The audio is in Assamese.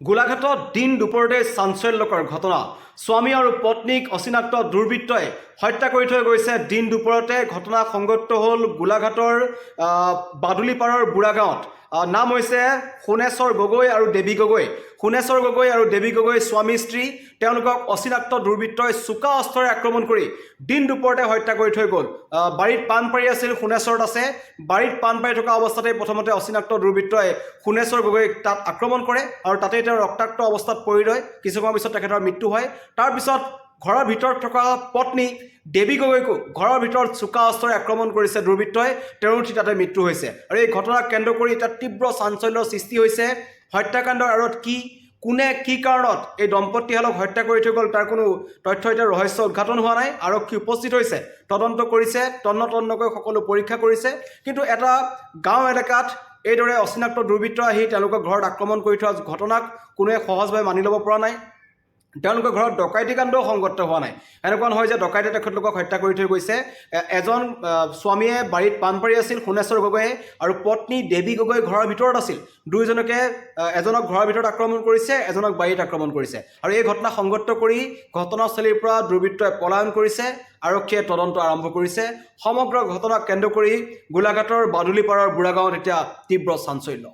গোলাঘাটত দিন দুপৰতে চাঞ্চল্যকৰ ঘটনা। স্বামী আৰু পত্নীক অচিনাক্ত দুৰ্বৃত্তই হত্যা কৰি থৈ গৈছে। দিন দুপৰতে ঘটনা সংঘটিত হ'ল গোলাঘাটৰ বাদুলিপাৰৰ বুঢ়াগাঁৱত। নাম হৈছে সোণেশ্বৰ গগৈ আৰু দেৱী গগৈ। সোণেশ্বৰ গগৈ আৰু দেৱী গগৈ স্বামী স্ত্ৰী। তেওঁলোকক অচিনাক্ত দুৰ্বৃত্তই চোকা অস্ত্ৰৰে আক্ৰমণ কৰি দিন দুপৰতে হত্যা কৰি থৈ গ'ল। বাৰীত পাণ পাৰি আছিল, সোণেশ্বৰত আছে। বাৰীত পাণ পাৰি থকা অৱস্থাতে প্ৰথমতে অচিনাক্ত দুৰ্বৃত্তই সোণেশ্বৰ গগৈক তাত আক্ৰমণ কৰে আৰু তাতেই তেওঁ ৰক্তাক্ত অৱস্থাত পৰি ৰয়। কিছু সময়ৰ পিছত তেখেতৰ মৃত্যু হয়। তাৰপিছত ঘৰৰ ভিতৰত থকা পত্নী দেৱী গগৈকো ঘৰৰ ভিতৰত চোকা অস্ত্ৰৰে আক্ৰমণ কৰিছে দুৰ্বৃত্তই। তেওঁৰ তাতে মৃত্যু হৈছে। আৰু এই ঘটনাক কেন্দ্ৰ কৰি এতিয়া তীব্ৰ চাঞ্চল্যৰ সৃষ্টি হৈছে। হত্যাকাণ্ডৰ আঁৰত কি, কোনে কি কাৰণত এই দম্পতীহালক হত্যা কৰি থৈ গ'ল তাৰ কোনো তথ্য এতিয়া ৰহস্য উদ্ঘাটন হোৱা নাই। আৰক্ষী উপস্থিত হৈছে, তদন্ত কৰিছে, তন্নকৈ সকলো পৰীক্ষা কৰিছে। কিন্তু এটা গাঁও এলেকাত এইদৰে অচিনাক্ত দুৰ্বৃত্ত আহি তেওঁলোকৰ ঘৰত আক্ৰমণ কৰি থোৱা ঘটনাক কোনোৱে সহজভাৱে মানি ল'ব পৰা নাই। তেওঁলোকৰ ঘৰত ডকাইতি কাণ্ডও সংঘটিত হোৱা নাই। এনেকুৱা নহয় যে ডকাইতে তেখেতলোকক হত্যা কৰি থৈ গৈছে। এজন স্বামীয়ে বাৰীত পাণ পাৰি আছিল, সোণেশ্বৰ গগৈয়ে, আৰু পত্নী দেৱী গগৈ ঘৰৰ ভিতৰত আছিল। দুয়োজনকে এজনক ঘৰৰ ভিতৰত আক্ৰমণ কৰিছে, এজনক বাৰীত আক্ৰমণ কৰিছে। আৰু এই ঘটনা সংঘটিত কৰি ঘটনাস্থলীৰ পৰা দুৰ্বৃত্তই পলায়ন কৰিছে। আৰক্ষীয়ে তদন্ত আৰম্ভ কৰিছে। সমগ্ৰ ঘটনাক কেন্দ্ৰ কৰি গোলাঘাটৰ বাদুলিপাৰৰ বুঢ়াগাঁৱত এতিয়া তীব্ৰ চাঞ্চল্য।